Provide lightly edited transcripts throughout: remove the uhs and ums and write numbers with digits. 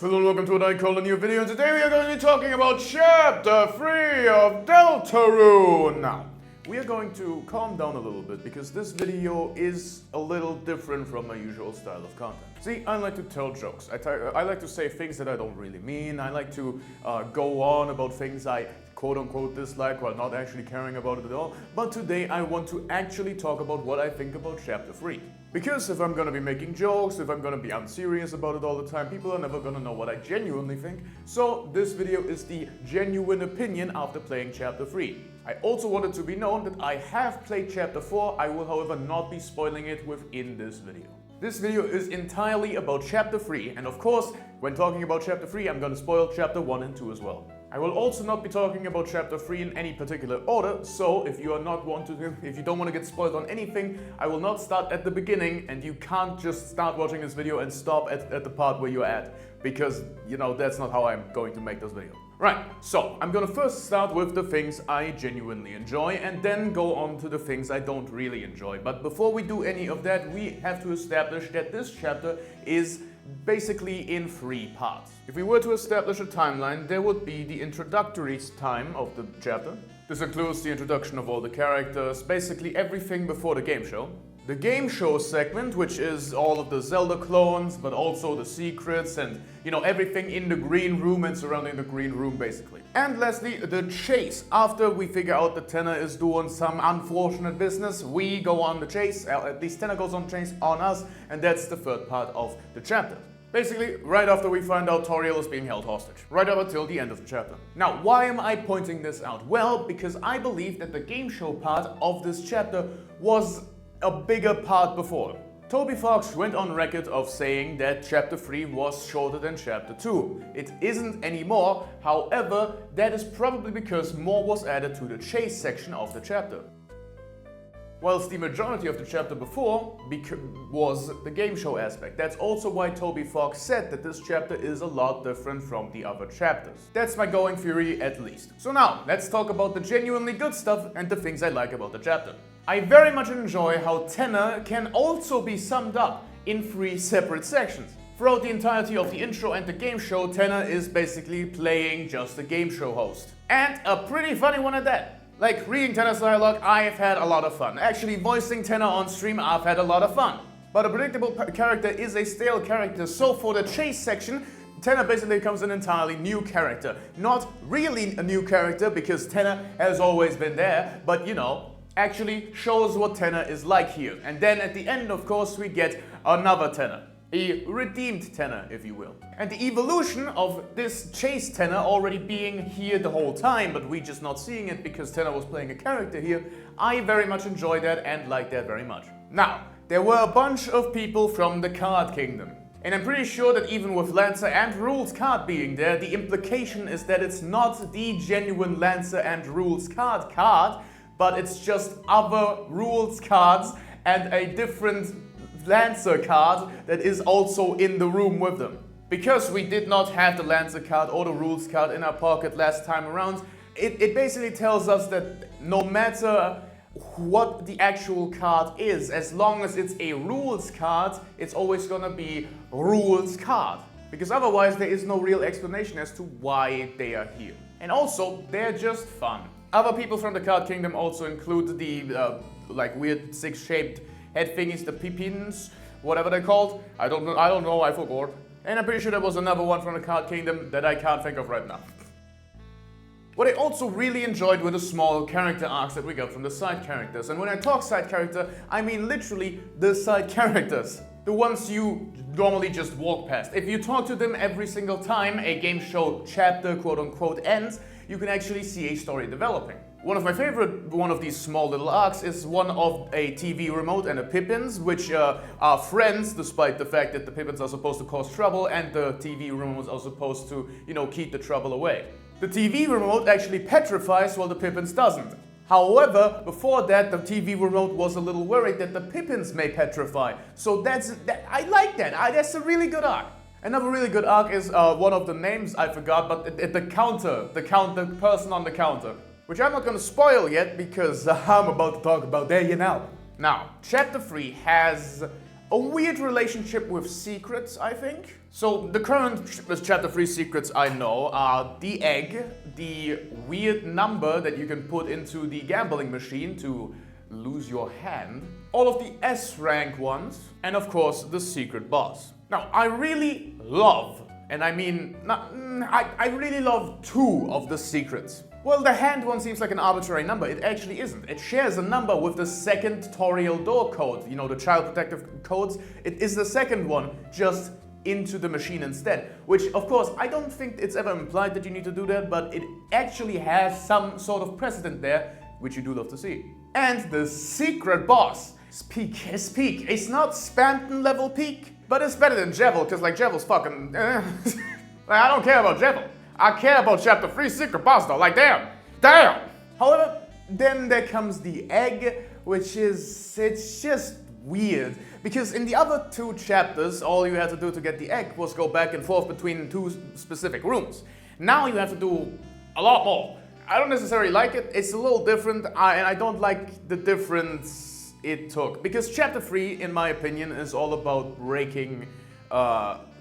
Hello and welcome to what I call a new video. Today we are going to be talking about Chapter 3 of Deltarune. Now, we are going to calm down a little bit because this video is a little different from my usual style of content. See, I like to tell jokes. I like to say things that I don't really mean. I like to go on about things I quote-unquote dislike while not actually caring about it at all. But today I want to actually talk about what I think about Chapter 3. Because if I'm gonna be making jokes, if I'm gonna be unserious about it all the time, people are never gonna know what I genuinely think. So this video is the genuine opinion after playing Chapter 3. I also want it to be known that I have played Chapter 4, I will however not be spoiling it within this video. This video is entirely about Chapter 3, and of course, when talking about Chapter 3, I'm gonna spoil Chapter 1 and 2 as well. I will also not be talking about Chapter 3 in any particular order, so if you don't want to get spoiled on anything, I will not start at the beginning, and you can't just start watching this video and stop at the part where you're at, because, you know, that's not how I'm going to make this video. Right, so I'm gonna first start with the things I genuinely enjoy and then go on to the things I don't really enjoy. But before we do any of that, we have to establish that this chapter is basically in 3 parts. If we were to establish a timeline, there would be the introductory time of the chapter. This includes the introduction of all the characters, basically everything before the game show. The game show segment, which is all of the Zelda clones, but also the secrets and, you know, everything in the green room and surrounding the green room, basically. And lastly, the chase. After we figure out that Tenna is doing some unfortunate business, we go on the chase, at least Tenna goes on the chase on us, and that's the 3rd part of the chapter. Basically, right after we find out Toriel is being held hostage. Right up until the end of the chapter. Now, why am I pointing this out? Well, because I believe that the game show part of this chapter was a bigger part before. Toby Fox went on record of saying that Chapter 3 was shorter than Chapter 2. It isn't anymore, however, that is probably because more was added to the chase section of the chapter. Whilst the majority of the chapter before was the game show aspect. That's also why Toby Fox said that this chapter is a lot different from the other chapters. That's my going theory at least. So now, let's talk about the genuinely good stuff and the things I like about the chapter. I very much enjoy how Tenna can also be summed up in 3 separate sections. Throughout the entirety of the intro and the game show, Tenna is basically playing just a game show host. And a pretty funny one at that. Like, reading Tenna's dialogue, I've had a lot of fun. Actually, voicing Tenna on stream, I've had a lot of fun. But a predictable character is a stale character, so for the chase section, Tenna basically becomes an entirely new character. Not really a new character, because Tenna has always been there, but you know, actually shows what Tenna is like here. And then at the end, of course, we get another Tenna. A redeemed Tenna, if you will. And the evolution of this chase Tenna already being here the whole time, but we just not seeing it because Tenna was playing a character here, I very much enjoy that and like that very much. Now, there were a bunch of people from the Card Kingdom. And I'm pretty sure that even with Lancer and Rules card being there, the implication is that it's not the genuine Lancer and Rules card, but it's just other Rules cards and a different Lancer card that is also in the room with them. Because we did not have the Lancer card or the Rules card in our pocket last time around, it basically tells us that no matter what the actual card is, as long as it's a Rules card, it's always gonna be Rules card. Because otherwise there is no real explanation as to why they are here. And also, they're just fun. Other people from the Card Kingdom also include the like weird 6-shaped head thingies, the pipins, whatever they're called. I don't know, I forgot. And I'm pretty sure there was another one from the Card Kingdom that I can't think of right now. What I also really enjoyed were the small character arcs that we got from the side characters. And when I talk side character, I mean literally the side characters. The ones you normally just walk past. If you talk to them every single time a game show chapter quote-unquote ends, you can actually see a story developing. One of my favorite one of these small little arcs is one of a TV remote and a Pippins, which are friends despite the fact that the Pippins are supposed to cause trouble and the TV remotes are supposed to, you know, keep the trouble away. The TV remote actually petrifies while the Pippins doesn't. However, before that, the TV remote was a little worried that the Pippins may petrify. So I like that. That's a really good arc. Another really good arc is one of the names I forgot, but the person on the counter. Which I'm not gonna spoil yet because I'm about to talk about that now. Now, Chapter 3 has a weird relationship with secrets, I think. So the current Chapter 3 secrets I know are the egg, the weird number that you can put into the gambling machine to lose your hand, all of the S rank ones, and of course the secret boss. Now, I really love, and I mean, I really love 2 of the secrets. Well, the hand one seems like an arbitrary number. It actually isn't. It shares a number with the second tutorial door code, you know, the child protective codes. It is the second one, just into the machine instead. Which, of course, I don't think it's ever implied that you need to do that, but it actually has some sort of precedent there, which you do love to see. And the secret boss is peak. It's not Spamton level peak, but it's better than Jevil, because like Jevil's fucking... like, I don't care about Jevil. I care about Chapter 3 secret boss though, like damn. However, then there comes the egg, which is, it's just weird. Because in the other 2 chapters, all you had to do to get the egg was go back and forth between 2 specific rooms. Now you have to do a lot more. I don't necessarily like it, it's a little different, and I don't like the difference it took. Because Chapter 3, in my opinion, is all about breaking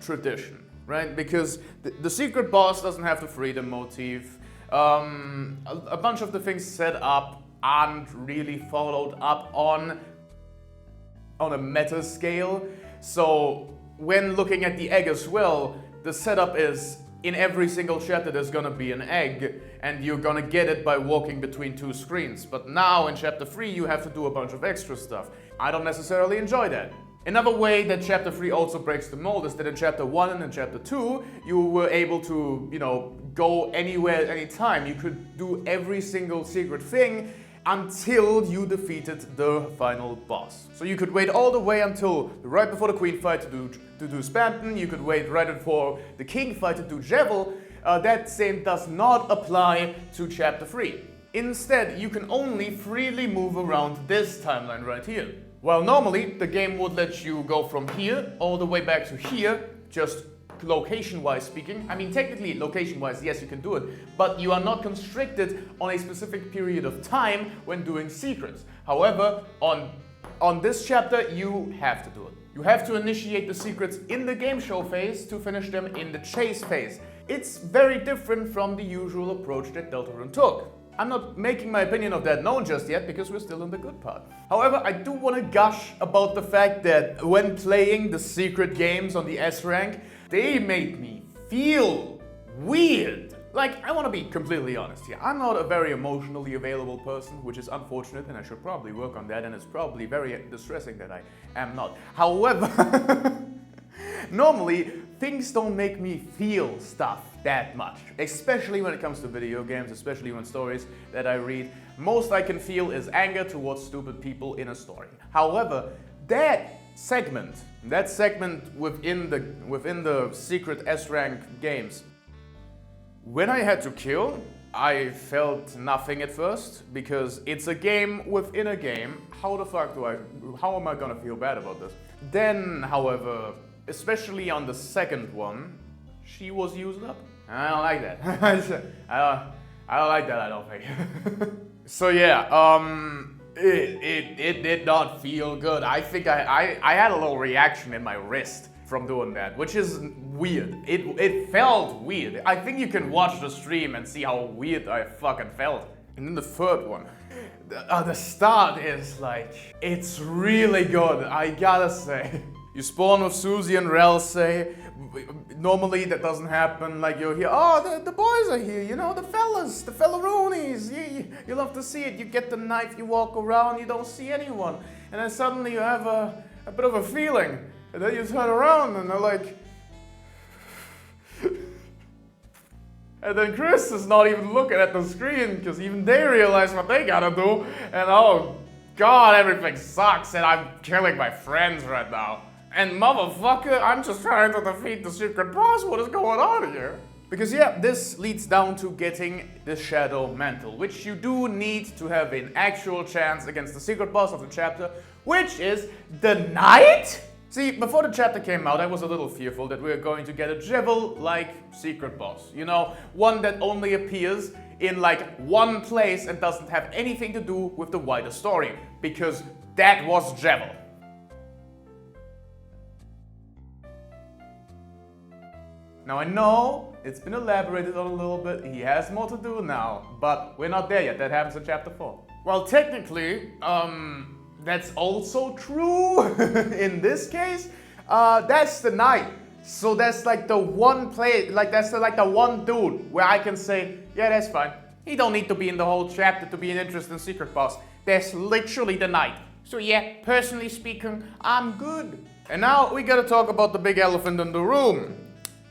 tradition. Right? Because the secret boss doesn't have the freedom motif. A bunch of the things set up aren't really followed up on a meta scale. So when looking at the egg as well, the setup is in every single chapter there's gonna be an egg and you're gonna get it by walking between 2 screens. But now in Chapter 3 you have to do a bunch of extra stuff. I don't necessarily enjoy that. Another way that Chapter 3 also breaks the mold is that in Chapter 1 and in Chapter 2, you were able to, you know, go anywhere at any time. You could do every single secret thing until you defeated the final boss. So you could wait all the way until right before the Queen fight to do Spamton. You could wait right before the King fight to do Jevil. That same does not apply to Chapter 3. Instead, you can only freely move around this timeline right here. Well, normally, the game would let you go from here all the way back to here, just location-wise speaking. I mean, technically, location-wise, yes, you can do it, but you are not constricted on a specific period of time when doing secrets. However, on this chapter, you have to do it. You have to initiate the secrets in the game show phase to finish them in the chase phase. It's very different from the usual approach that Deltarune took. I'm not making my opinion of that known just yet because we're still in the good part. However, I do want to gush about the fact that when playing the secret games on the S rank, they made me feel weird. Like, I want to be completely honest here. I'm not a very emotionally available person, which is unfortunate, and I should probably work on that, and it's probably very distressing that I am not. However, normally, things don't make me feel stuff that much, especially when it comes to video games, especially when stories that I read. Most I can feel is anger towards stupid people in a story. However, that segment within the secret S-rank games, when I had to kill, I felt nothing at first, because it's a game within a game. How am I gonna feel bad about this? Then, however, especially on the second one, she was used up. I don't like that. I don't like that, I don't think. So yeah, it did not feel good. I think I had a little reaction in my wrist from doing that, which is weird. It felt weird. I think you can watch the stream and see how weird I fucking felt. And then the third one. The start is like, it's really good, I gotta say. You spawn with Susie and Relsey. Normally that doesn't happen, like you're here, oh, the boys are here, you know, the fellas, the fellaroonies. You love to see it. You get the knife, you walk around, you don't see anyone. And then suddenly you have a bit of a feeling. And then you turn around and they're like... And then Chris is not even looking at the screen, because even they realize what they gotta do. And oh god, everything sucks and I'm killing my friends right now. And motherfucker, I'm just trying to defeat the secret boss. What is going on here? Because yeah, this leads down to getting the Shadow Mantle, which you do need to have an actual chance against the secret boss of the chapter, which is the Knight? See, before the chapter came out, I was a little fearful that we were going to get a Jevil-like secret boss. You know, one that only appears in like one place and doesn't have anything to do with the wider story, because that was Jevil. Now I know it's been elaborated on a little bit, he has more to do now, but we're not there yet, that happens in chapter 4. Well, technically, that's also true in this case. That's the night. So that's like the one place, like that's like the one dude where I can say, yeah, that's fine. He don't need to be in the whole chapter to be an interesting secret boss. That's literally the night. So yeah, personally speaking, I'm good. And now we gotta talk about the big elephant in the room.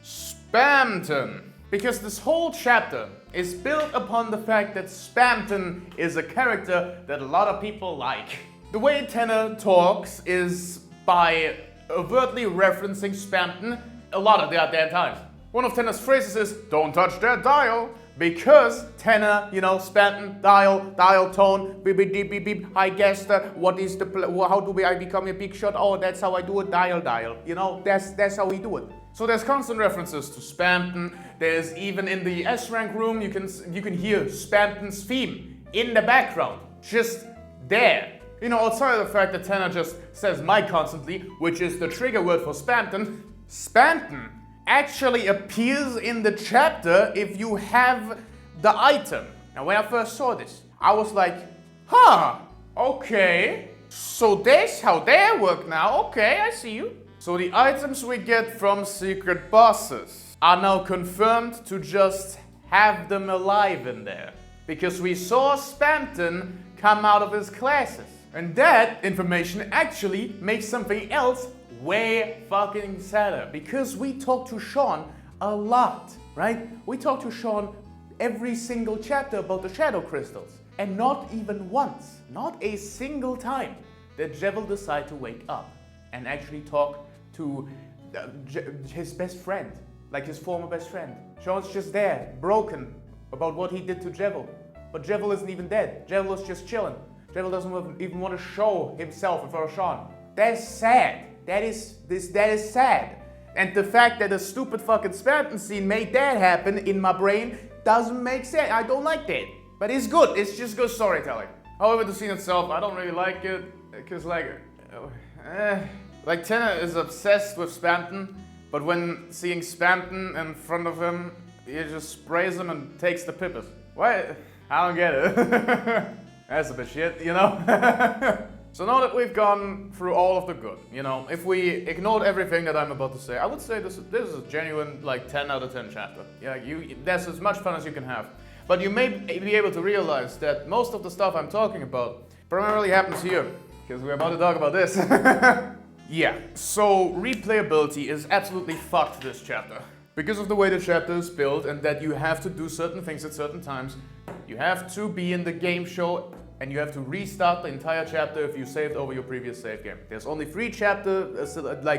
Spamton. Because this whole chapter is built upon the fact that Spamton is a character that a lot of people like. The way Tenna talks is by overtly referencing Spamton a lot of the damn times. One of Tenna's phrases is, "Don't touch that dial," because Tenna, you know, Spamton, dial tone, beep beep beep beep beep. I guess that what is the how do I become a big shot? Oh, that's how I do it. Dial. You know, that's how we do it. So there's constant references to Spamton. There's even in the S rank room you can hear Spamton's theme in the background, just there. You know, outside of the fact that Tenna just says "my" constantly, which is the trigger word for Spamton, Spamton actually appears in the chapter if you have the item. Now, when I first saw this, I was like, huh, okay. So that's how they work now. Okay, I see you. So the items we get from secret bosses are now confirmed to just have them alive in there. Because we saw Spamton come out of his classes. And that information actually makes something else way fucking sadder. Because we talk to Sean a lot, right? We talk to Sean every single chapter about the shadow crystals. And not even once, not a single time, did Jevil decide to wake up and actually talk to his best friend, like his former best friend. Sean's just there, broken about what he did to Jevil. But Jevil isn't even dead. Jevil is just chilling. Jevil doesn't even want to show himself in front of Sean. That's sad. That is sad. And the fact that a stupid fucking Spamton scene made that happen in my brain doesn't make sense. I don't like that. But it's good. It's just good storytelling. However, the scene itself, I don't really like it. Because like Tenna is obsessed with Spamton. But when seeing Spamton in front of him, he just sprays him and takes the pippers. What? I don't get it. That's a bit shit, you know? So now that we've gone through all of the good, you know, if we ignored everything that I'm about to say, I would say this is a genuine, like, 10 out of 10 chapter. Yeah, that's as much fun as you can have. But you may be able to realize that most of the stuff I'm talking about primarily happens here, because we're about to talk about this. Yeah, so replayability is absolutely fucked this chapter. Because of the way the chapter is built and that you have to do certain things at certain times, you have to be in the game show and you have to restart the entire chapter if you saved over your previous save game. There's only 3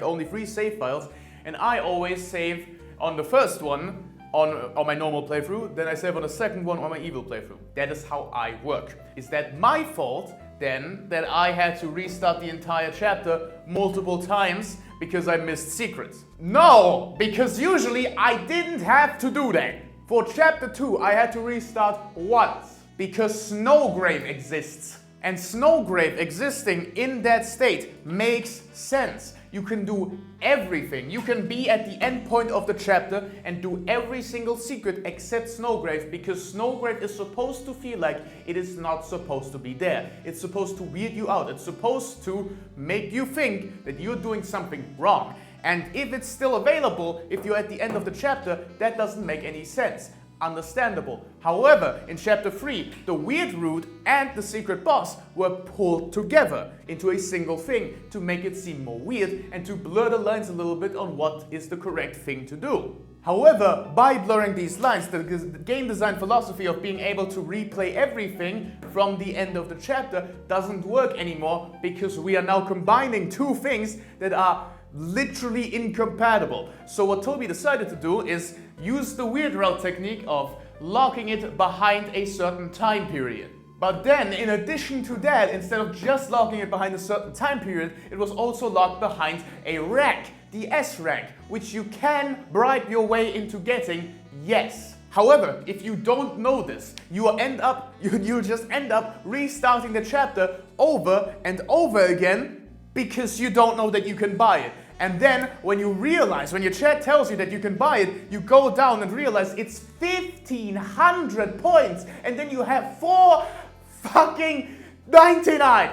only 3 save files, and I always save on the first one on my normal playthrough, then I save on the second one on my evil playthrough. That is how I work. Is that my fault then that I had to restart the entire chapter multiple times because I missed secrets? No, because usually I didn't have to do that. For chapter 2, I had to restart once because Snowgrave exists. And Snowgrave existing in that state makes sense. You can do everything. You can be at the end point of the chapter and do every single secret except Snowgrave, because Snowgrave is supposed to feel like it is not supposed to be there. It's supposed to weird you out. It's supposed to make you think that you're doing something wrong. And if it's still available, if you're at the end of the chapter, that doesn't make any sense. Understandable. However, in chapter 3, the weird route and the secret boss were pulled together into a single thing to make it seem more weird and to blur the lines a little bit on what is the correct thing to do. However, by blurring these lines, the game design philosophy of being able to replay everything from the end of the chapter doesn't work anymore, because we are now combining 2 things that are literally incompatible. So what Toby decided to do is use the weird route technique of locking it behind a certain time period. But then, in addition to that, instead of just locking it behind a certain time period, it was also locked behind a rank, the S rank, which you can bribe your way into getting, yes. However, if you don't know this, you'll just end up restarting the chapter over and over again because you don't know that you can buy it. And then when you realize, when your chat tells you that you can buy it, you go down and realize it's 1,500 points, and then you have 4.99.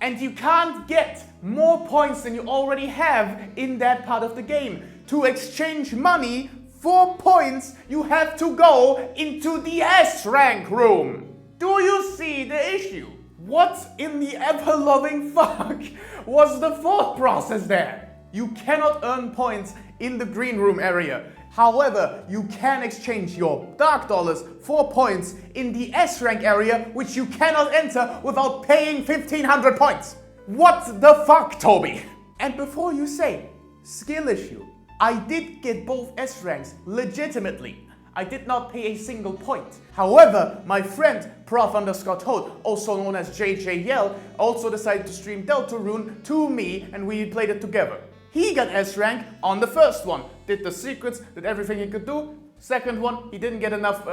And you can't get more points than you already have in that part of the game. To exchange money for points, you have to go into the S rank room. Do you see the issue? What in the ever-loving fuck was the thought process there? You cannot earn points in the green room area. However, you can exchange your dark dollars for points in the S rank area, which you cannot enter without paying 1,500 points. What the fuck, Toby? And before you say, skill issue, I did get both S ranks legitimately. I did not pay a single point. However, my friend Prof_Toad, also known as JJ Yell, also decided to stream Deltarune to me, and we played it together. He got S rank on the first one, did the secrets, did everything he could do. Second one, he didn't get enough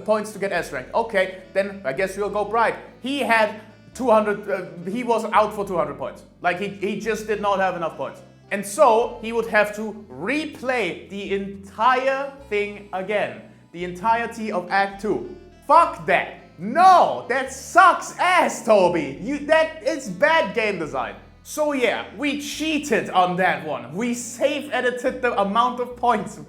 points to get S rank. Okay, then I guess we'll go bright. He had 200, he was out for 200 points. Like he just did not have enough points. And so he would have to replay the entire thing again. The entirety of Act 2. Fuck that. No, that sucks ass, Toby. That is bad game design. So yeah, we cheated on that one. We save edited the amount of points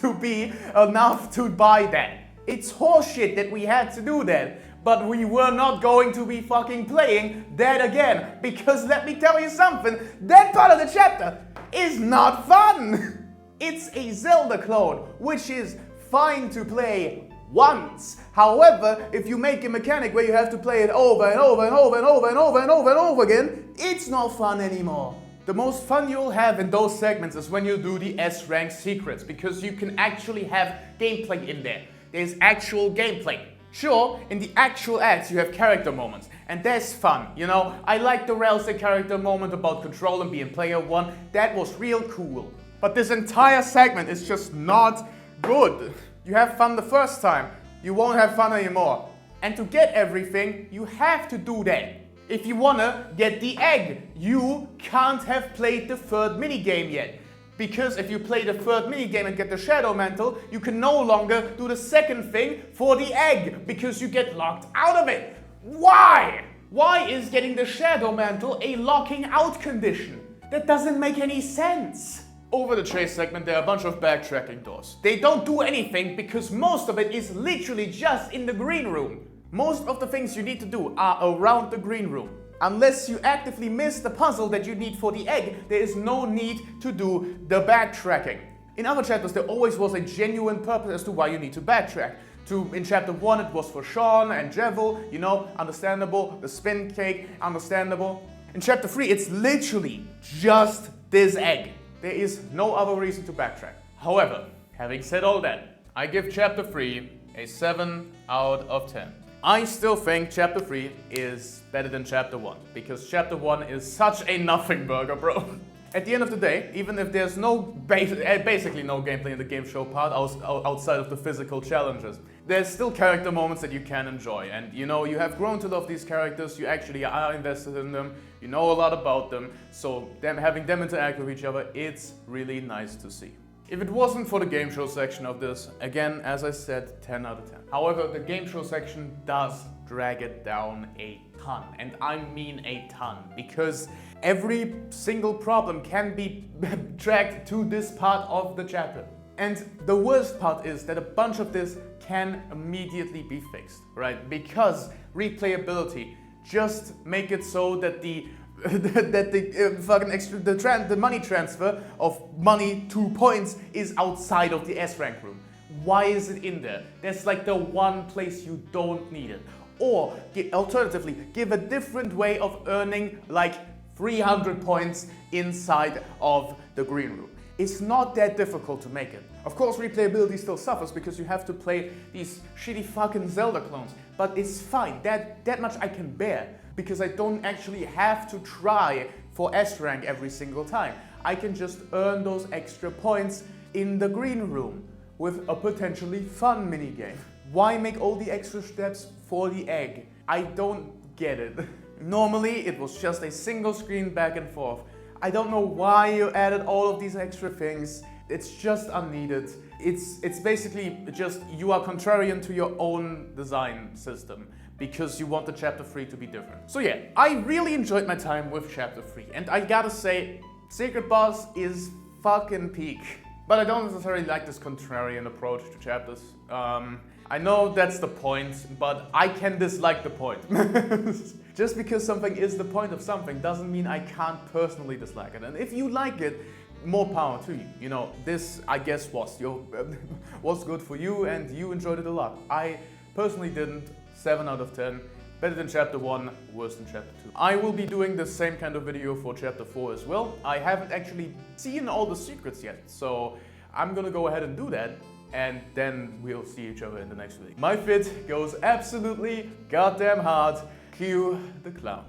to be enough to buy that. It's horseshit that we had to do that. But we were not going to be fucking playing that again. Because let me tell you something, that part of the chapter is not fun. It's a Zelda clone, which is fine to play once. However, if you make a mechanic where you have to play it over and over and over and over and over and over and over again, it's not fun anymore. The most fun you'll have in those segments is when you do the S rank secrets, because you can actually have gameplay in there. There's actual gameplay. Sure, in the actual acts you have character moments, and that's fun, you know? I like the Ralsei character moment about Control and being player one. That was real cool. But this entire segment is just not good. You have fun the first time, you won't have fun anymore. And to get everything, you have to do that. If you wanna get the egg, you can't have played the third minigame yet. Because if you play the third minigame and get the Shadow Mantle, you can no longer do the second thing for the egg, because you get locked out of it. Why? Why is getting the Shadow Mantle a locking out condition? That doesn't make any sense. Over the chase segment, there are a bunch of backtracking doors. They don't do anything because most of it is literally just in the green room. Most of the things you need to do are around the green room. Unless you actively miss the puzzle that you need for the egg, there is no need to do the backtracking. In other chapters, there always was a genuine purpose as to why you need to backtrack. In chapter 1, it was for Sean and Jevil, you know, understandable. The spin cake, understandable. In chapter 3, it's literally just this egg. There is no other reason to backtrack. However, having said all that, I give chapter 3 a 7 out of 10. I still think chapter 3 is better than chapter 1, because chapter 1 is such a nothing burger, bro. At the end of the day, even if there's basically no gameplay in the game show part outside of the physical challenges, there's still character moments that you can enjoy. And you know, you have grown to love these characters, you actually are invested in them, you know a lot about them, so having them interact with each other, it's really nice to see. If it wasn't for the game show section of this, again, as I said, 10 out of 10. However, the game show section does drag it down a ton, and I mean a ton, because every single problem can be dragged to this part of the chapter. And the worst part is that a bunch of this can immediately be fixed, right? Because replayability, just make it so that the money transfer of money to points is outside of the S rank room. Why is it in there? That's like the one place you don't need it. Or alternatively, give a different way of earning like 300 points inside of the green room. It's not that difficult to make it. Of course, replayability still suffers because you have to play these shitty fucking Zelda clones, but it's fine. That much I can bear, because I don't actually have to try for S rank every single time. I can just earn those extra points in the green room with a potentially fun minigame. Why make all the extra steps for the egg? I don't get it. Normally, it was just a single screen back and forth. I don't know why you added all of these extra things. It's just unneeded. It's basically just you are contrarian to your own design system because you want the chapter 3 to be different. So yeah, I really enjoyed my time with chapter 3, and I gotta say, Secret Boss is fucking peak. But I don't necessarily like this contrarian approach to chapters. I know that's the point, but I can dislike the point. Just because something is the point of something doesn't mean I can't personally dislike it. And if you like it, more power to you. You know, this, I guess, was good for you and you enjoyed it a lot. I personally didn't. 7 out of 10. Better than chapter 1, worse than chapter 2. I will be doing the same kind of video for chapter 4 as well. I haven't actually seen all the secrets yet, so I'm gonna go ahead and do that, and then we'll see each other in the next video. My fit goes absolutely goddamn hard. Cue the clown.